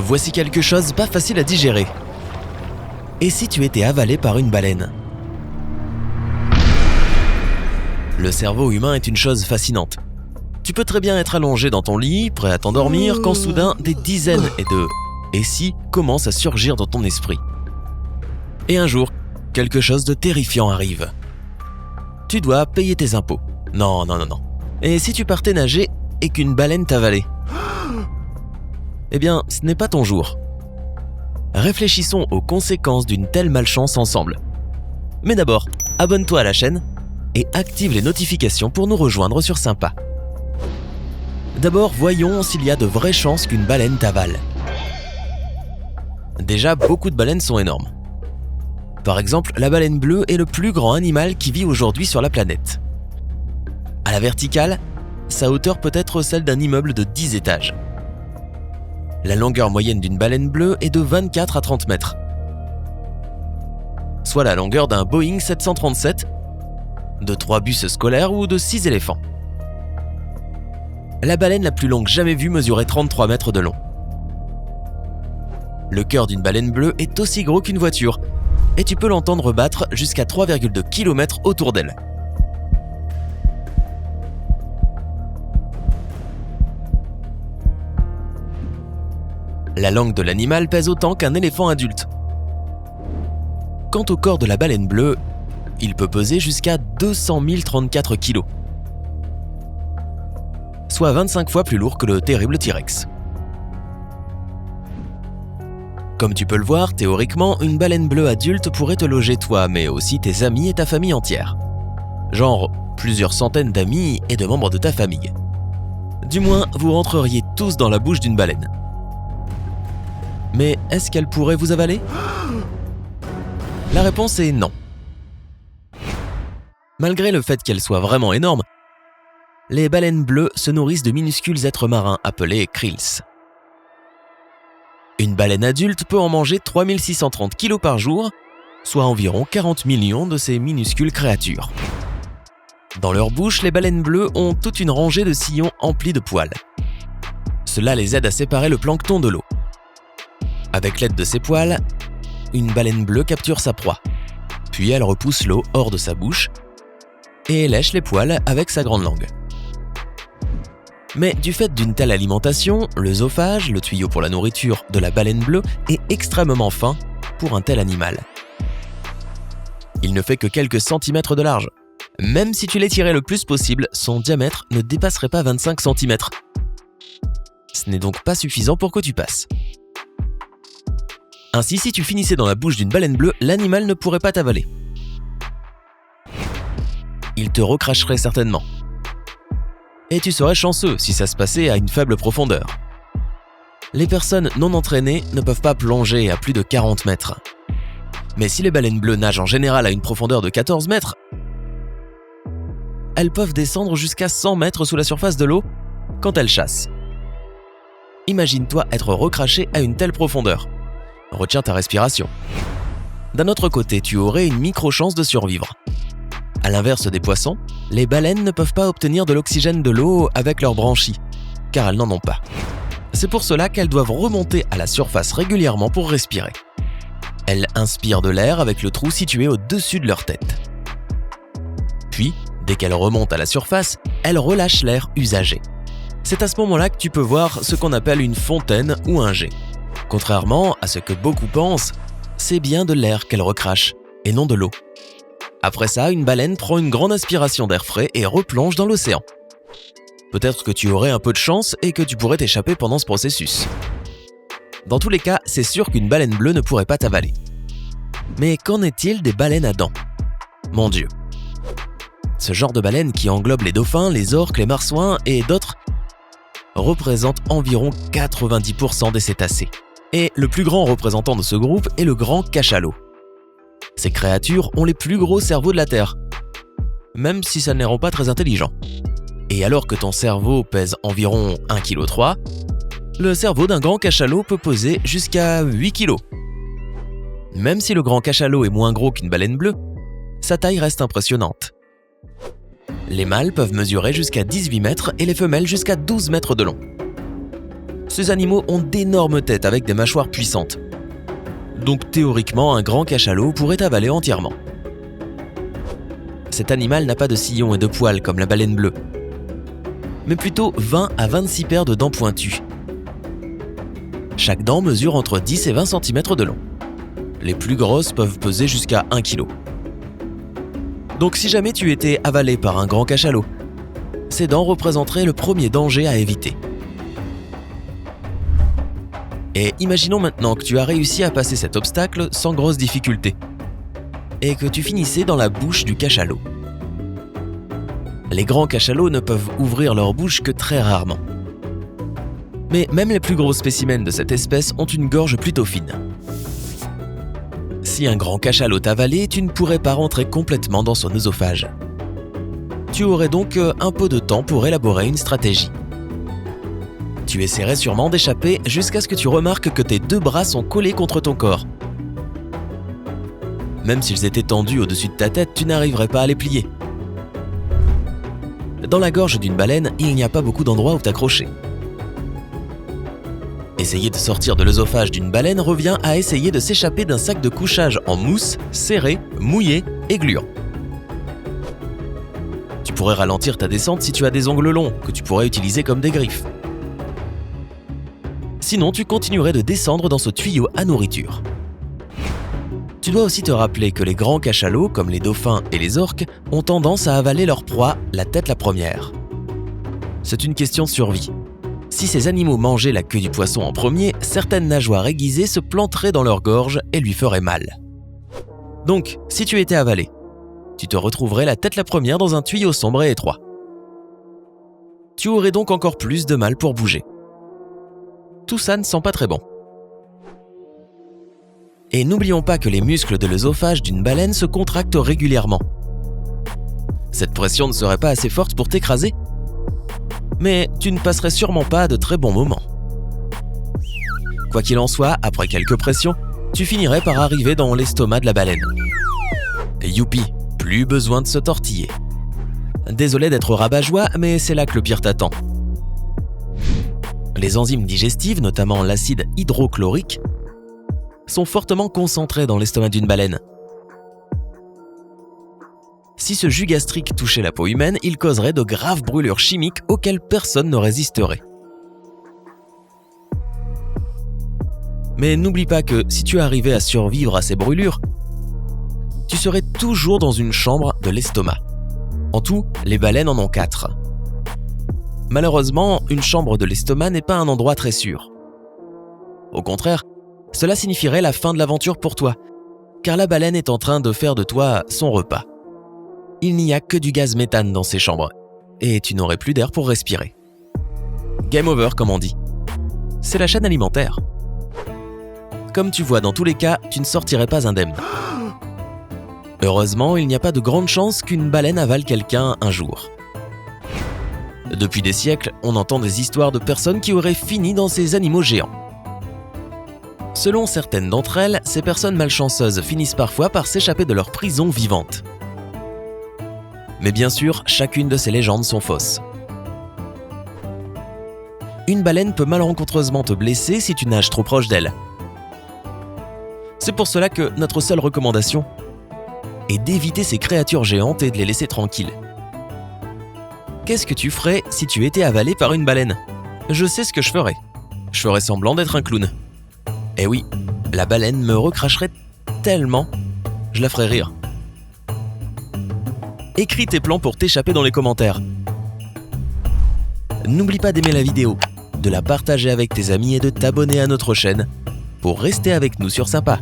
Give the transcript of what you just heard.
Voici quelque chose pas facile à digérer. Et si tu étais avalé par une baleine ? Le cerveau humain est une chose fascinante. Tu peux très bien être allongé dans ton lit, prêt à t'endormir, quand soudain des dizaines de « et si » commencent à surgir dans ton esprit. Et un jour, quelque chose de terrifiant arrive. Tu dois payer tes impôts. Non. Et si tu partais nager et qu'une baleine t'avalait ? Eh bien, ce n'est pas ton jour. Réfléchissons aux conséquences d'une telle malchance ensemble. Mais d'abord, abonne-toi à la chaîne et active les notifications pour nous rejoindre sur Sympa. D'abord, voyons s'il y a de vraies chances qu'une baleine t'avale. Déjà, beaucoup de baleines sont énormes. Par exemple, la baleine bleue est le plus grand animal qui vit aujourd'hui sur la planète. À la verticale, sa hauteur peut être celle d'un immeuble de 10 étages. La longueur moyenne d'une baleine bleue est de 24 à 30 mètres, soit la longueur d'un Boeing 737, de 3 bus scolaires ou de 6 éléphants. La baleine la plus longue jamais vue mesurait 33 mètres de long. Le cœur d'une baleine bleue est aussi gros qu'une voiture, et tu peux l'entendre battre jusqu'à 3,2 km autour d'elle. La langue de l'animal pèse autant qu'un éléphant adulte. Quant au corps de la baleine bleue, il peut peser jusqu'à 200 034 kg, soit 25 fois plus lourd que le terrible T-Rex. Comme tu peux le voir, théoriquement, une baleine bleue adulte pourrait te loger toi, mais aussi tes amis et ta famille entière. Genre plusieurs centaines d'amis et de membres de ta famille. Du moins, vous rentreriez tous dans la bouche d'une baleine. Mais est-ce qu'elle pourrait vous avaler ? La réponse est non. Malgré le fait qu'elles soient vraiment énormes, les baleines bleues se nourrissent de minuscules êtres marins appelés krills. Une baleine adulte peut en manger 3630 kg par jour, soit environ 40 millions de ces minuscules créatures. Dans leur bouche, les baleines bleues ont toute une rangée de sillons emplis de poils. Cela les aide à séparer le plancton de l'eau. Avec l'aide de ces poils, une baleine bleue capture sa proie, puis elle repousse l'eau hors de sa bouche et lèche les poils avec sa grande langue. Mais du fait d'une telle alimentation, l'œsophage, le tuyau pour la nourriture de la baleine bleue, est extrêmement fin pour un tel animal. Il ne fait que quelques centimètres de large. Même si tu l'étirais le plus possible, son diamètre ne dépasserait pas 25 cm. Ce n'est donc pas suffisant pour que tu passes. Ainsi, si tu finissais dans la bouche d'une baleine bleue, l'animal ne pourrait pas t'avaler. Il te recracherait certainement. Et tu serais chanceux si ça se passait à une faible profondeur. Les personnes non entraînées ne peuvent pas plonger à plus de 40 mètres. Mais si les baleines bleues nagent en général à une profondeur de 14 mètres, elles peuvent descendre jusqu'à 100 mètres sous la surface de l'eau quand elles chassent. Imagine-toi être recraché à une telle profondeur. Retiens ta respiration. D'un autre côté, tu aurais une micro-chance de survivre. À l'inverse des poissons, les baleines ne peuvent pas obtenir de l'oxygène de l'eau avec leurs branchies, car elles n'en ont pas. C'est pour cela qu'elles doivent remonter à la surface régulièrement pour respirer. Elles inspirent de l'air avec le trou situé au-dessus de leur tête. Puis, dès qu'elles remontent à la surface, elles relâchent l'air usagé. C'est à ce moment-là que tu peux voir ce qu'on appelle une fontaine ou un jet. Contrairement à ce que beaucoup pensent, c'est bien de l'air qu'elles recrachent, et non de l'eau. Après ça, une baleine prend une grande aspiration d'air frais et replonge dans l'océan. Peut-être que tu aurais un peu de chance et que tu pourrais t'échapper pendant ce processus. Dans tous les cas, c'est sûr qu'une baleine bleue ne pourrait pas t'avaler. Mais qu'en est-il des baleines à dents ? Mon Dieu. Ce genre de baleine qui englobe les dauphins, les orques, les marsouins et d'autres représente environ 90% des cétacés. Et le plus grand représentant de ce groupe est le grand cachalot. Ces créatures ont les plus gros cerveaux de la Terre, même si ça ne les rend pas très intelligents. Et alors que ton cerveau pèse environ 1,3 kg, le cerveau d'un grand cachalot peut peser jusqu'à 8 kg. Même si le grand cachalot est moins gros qu'une baleine bleue, sa taille reste impressionnante. Les mâles peuvent mesurer jusqu'à 18 mètres et les femelles jusqu'à 12 mètres de long. Ces animaux ont d'énormes têtes avec des mâchoires puissantes. Donc théoriquement, un grand cachalot pourrait t'avaler entièrement. Cet animal n'a pas de sillon et de poils comme la baleine bleue, mais plutôt 20 à 26 paires de dents pointues. Chaque dent mesure entre 10 et 20 cm de long. Les plus grosses peuvent peser jusqu'à 1 kg. Donc si jamais tu étais avalé par un grand cachalot, ces dents représenteraient le premier danger à éviter. Et imaginons maintenant que tu as réussi à passer cet obstacle sans grosse difficulté et que tu finissais dans la bouche du cachalot. Les grands cachalots ne peuvent ouvrir leur bouche que très rarement. Mais même les plus gros spécimens de cette espèce ont une gorge plutôt fine. Si un grand cachalot t'avalait, tu ne pourrais pas rentrer complètement dans son œsophage. Tu aurais donc un peu de temps pour élaborer une stratégie. Tu essaierais sûrement d'échapper jusqu'à ce que tu remarques que tes 2 bras sont collés contre ton corps. Même s'ils étaient tendus au-dessus de ta tête, tu n'arriverais pas à les plier. Dans la gorge d'une baleine, il n'y a pas beaucoup d'endroits où t'accrocher. Essayer de sortir de l'œsophage d'une baleine revient à essayer de s'échapper d'un sac de couchage en mousse, serré, mouillé et gluant. Tu pourrais ralentir ta descente si tu as des ongles longs, que tu pourrais utiliser comme des griffes. Sinon, tu continuerais de descendre dans ce tuyau à nourriture. Tu dois aussi te rappeler que les grands cachalots, comme les dauphins et les orques, ont tendance à avaler leur proie la tête la première. C'est une question de survie. Si ces animaux mangeaient la queue du poisson en premier, certaines nageoires aiguisées se planteraient dans leur gorge et lui feraient mal. Donc, si tu étais avalé, tu te retrouverais la tête la première dans un tuyau sombre et étroit. Tu aurais donc encore plus de mal pour bouger. Tout ça ne sent pas très bon. Et n'oublions pas que les muscles de l'œsophage d'une baleine se contractent régulièrement. Cette pression ne serait pas assez forte pour t'écraser, mais tu ne passerais sûrement pas de très bons moments. Quoi qu'il en soit, après quelques pressions, tu finirais par arriver dans l'estomac de la baleine. Et youpi, plus besoin de se tortiller. Désolé d'être rabat-joie, mais c'est là que le pire t'attend. Les enzymes digestives, notamment l'acide hydrochlorique, sont fortement concentrées dans l'estomac d'une baleine. Si ce jus gastrique touchait la peau humaine, il causerait de graves brûlures chimiques auxquelles personne ne résisterait. Mais n'oublie pas que si tu arrivais à survivre à ces brûlures, tu serais toujours dans une chambre de l'estomac. En tout, les baleines en ont 4. Malheureusement, une chambre de l'estomac n'est pas un endroit très sûr. Au contraire, cela signifierait la fin de l'aventure pour toi, car la baleine est en train de faire de toi son repas. Il n'y a que du gaz méthane dans ces chambres, et tu n'aurais plus d'air pour respirer. Game over, comme on dit. C'est la chaîne alimentaire. Comme tu vois, dans tous les cas, tu ne sortirais pas indemne. Heureusement, il n'y a pas de grande chance qu'une baleine avale quelqu'un un jour. Depuis des siècles, on entend des histoires de personnes qui auraient fini dans ces animaux géants. Selon certaines d'entre elles, ces personnes malchanceuses finissent parfois par s'échapper de leur prison vivante. Mais bien sûr, chacune de ces légendes sont fausses. Une baleine peut malencontreusement te blesser si tu nages trop proche d'elle. C'est pour cela que notre seule recommandation est d'éviter ces créatures géantes et de les laisser tranquilles. Qu'est-ce que tu ferais si tu étais avalé par une baleine ? Je sais ce que je ferais. Je ferais semblant d'être un clown. Eh oui, la baleine me recracherait tellement, je la ferais rire. Écris tes plans pour t'échapper dans les commentaires. N'oublie pas d'aimer la vidéo, de la partager avec tes amis et de t'abonner à notre chaîne pour rester avec nous sur Sympa.